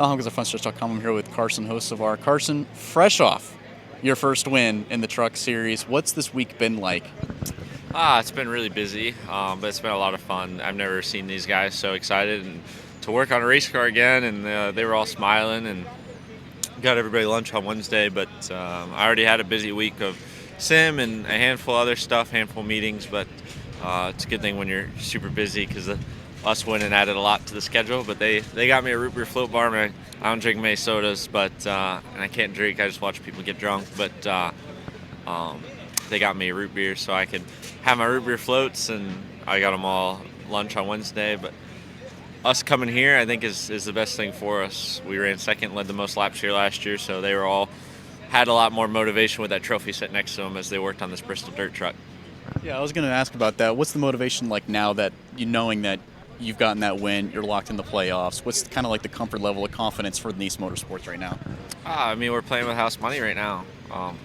Hopkins at Frontstretch.com. I'm here with Carson Hocevar. Carson, fresh off your first win in the Truck Series, what's this week been like? It's been really busy, but it's been a lot of fun. I've never seen these guys so excited and to work on a race car again, and they were all smiling and got everybody lunch on Wednesday. But I already had a busy week of sim and a handful of other stuff, handful of meetings. But it's a good thing when you're super busy because us winning added a lot to the schedule. But they got me a root beer float bar. I don't drink many sodas, but and I can't drink. I just watch people get drunk. But they got me a root beer so I could have my root beer floats, and I got them all lunch on Wednesday. But us coming here, I think, is the best thing for us. We ran second, led the most laps here last year, so they were all had a lot more motivation with that trophy sitting next to them as they worked on this Bristol dirt truck. Yeah, I was going to ask about that. What's the motivation like now that you knowing that you've gotten that win, you're locked in the playoffs? What's kind of like the comfort level of confidence for Nice Motorsports right now? We're playing with house money right now.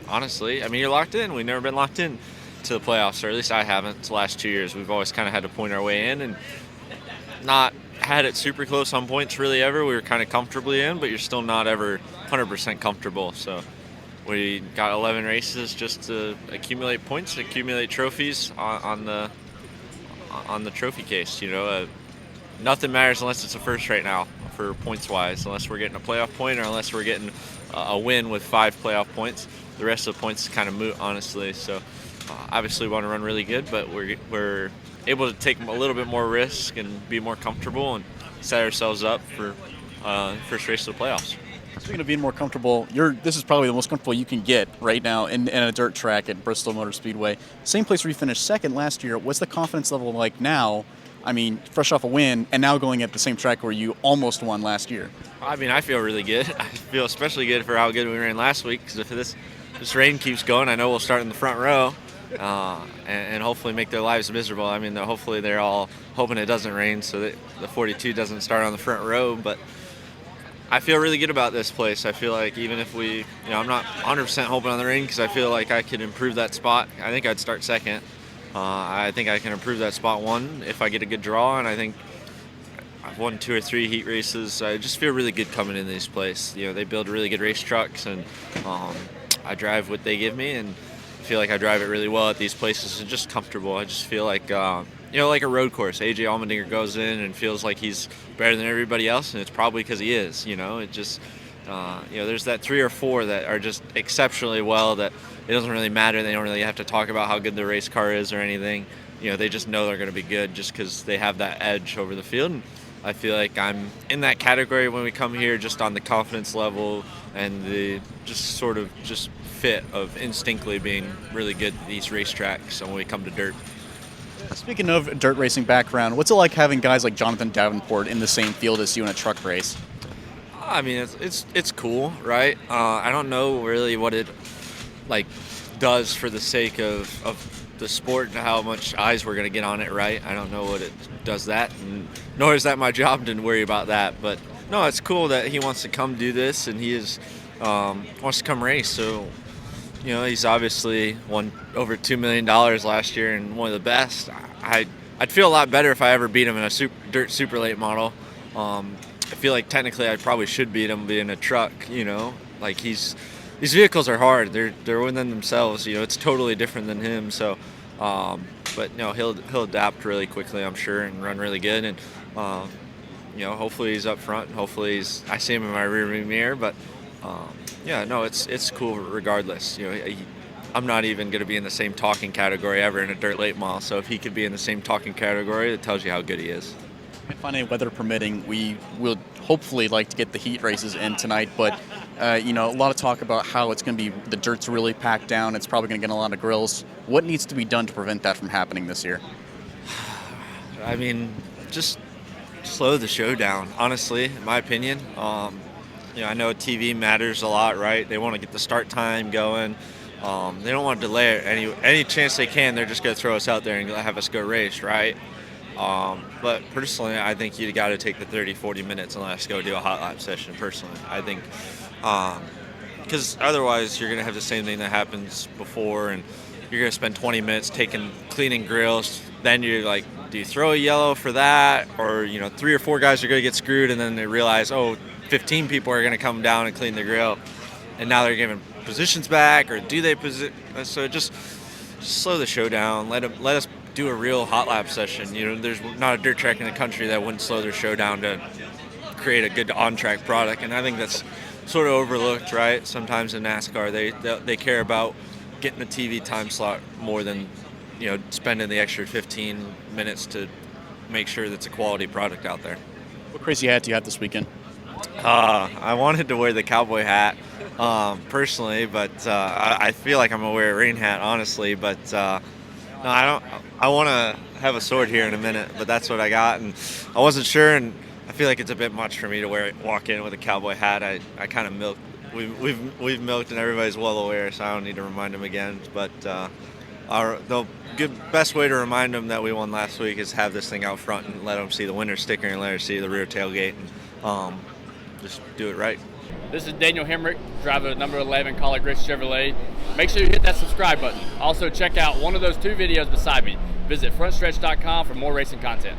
Honestly, you're locked in. We've never been locked in to the playoffs, or at least I haven't. The last 2 years, we've always kind of had to point our way in and not had it super close on points really ever. We were kind of comfortably in, but you're still not ever 100% comfortable. So we got 11 races just to accumulate points, accumulate trophies on the trophy case. Nothing matters unless it's a first right now for points wise, unless we're getting a playoff point or unless we're getting a win with 5 playoff points. The rest of the points is kind of moot, honestly. So obviously we want to run really good, but we're able to take a little bit more risk and be more comfortable and set ourselves up for first race of the playoffs. Speaking of being more comfortable, this is probably the most comfortable you can get right now in a dirt track at Bristol Motor Speedway. Same place where you finished second last year. What's the confidence level like now? Fresh off a win and now going at the same track where you almost won last year. I feel really good. I feel especially good for how good we ran last week, because if this rain keeps going, I know we'll start in the front row and hopefully make their lives miserable. Hopefully they're all hoping it doesn't rain so that the 42 doesn't start on the front row. But I feel really good about this place. I feel like even if I'm not 100% hoping on the rain, because I feel like I could improve that spot. I think I'd start second. I think I can improve that spot one if I get a good draw, and I think I've won 2 or 3 heat races. I just feel really good coming into this place. They build really good race trucks, and I drive what they give me, and I feel like I drive it really well at these places and just comfortable. I just feel like, like a road course. AJ Allmendinger goes in and feels like he's better than everybody else, and it's probably because he is. It just, there's that 3 or 4 that are just exceptionally well that it doesn't really matter. They don't really have to talk about how good the race car is or anything. They just know they're going to be good just because they have that edge over the field. And I feel like I'm in that category when we come here, just on the confidence level and the just fit of instinctively being really good at these racetracks when we come to dirt. Speaking of dirt racing background, what's it like having guys like Jonathan Davenport in the same field as you in a truck race? It's cool, right? I don't know really what it does for the sake of the sport and how much eyes we're going to get on it, right? I don't know what it does that, and nor is that my job to worry about that. But no, it's cool that he wants to come do this, and he wants to come race. So, he's obviously won over $2 million last year and one of the best. I'd feel a lot better if I ever beat him in a dirt super late model. I feel like technically I probably should beat him being a truck. These vehicles are hard. They're within themselves. It's totally different than him. So, but no, he'll adapt really quickly, I'm sure, and run really good. And hopefully he's up front. Hopefully I see him in my rearview mirror. But it's cool regardless. I'm not even going to be in the same talking category ever in a dirt late model. So if he could be in the same talking category, it tells you how good he is. And finally, weather permitting, we will hopefully like to get the heat races in tonight, but a lot of talk about how it's going to be, the dirt's really packed down. It's probably going to get a lot of grills. What needs to be done to prevent that from happening this year? Just slow the show down, honestly, in my opinion. I know TV matters a lot, right? They want to get the start time going. They don't want to delay it any chance they can. They're just going to throw us out there and have us go race, right? But personally, I think you got to take the 30, 40 minutes and let us go do a hot lap session, personally. I think because otherwise you're going to have the same thing that happens before, and you're going to spend 20 minutes cleaning grills. Then you're like, do you throw a yellow for that? Or, 3 or 4 guys are going to get screwed, and then they realize, 15 people are going to come down and clean the grill, and now they're giving positions back, or do they so just slow the show down. Let us do a real hot lap session. There's not a dirt track in the country that wouldn't slow their show down to create a good on-track product, and I think that's sort of overlooked, right? Sometimes in NASCAR, they care about getting a TV time slot more than spending the extra 15 minutes to make sure that's a quality product out there. What crazy hat do you have this weekend? I wanted to wear the cowboy hat personally, but I feel like I'm gonna wear a rain hat, honestly. But no, I don't. I want to have a sword here in a minute, but that's what I got, and I wasn't sure, and I feel like it's a bit much for me to walk in with a cowboy hat. I kind of milked. We've milked, and everybody's well aware, so I don't need to remind them again. But the best way to remind them that we won last week is have this thing out front and let them see the winner sticker and let them see the rear tailgate, and just do it right. This is Daniel Hemrick, driver of number 11 Collar Grits Chevrolet. Make sure you hit that subscribe button. Also, check out one of those 2 videos beside me. Visit frontstretch.com for more racing content.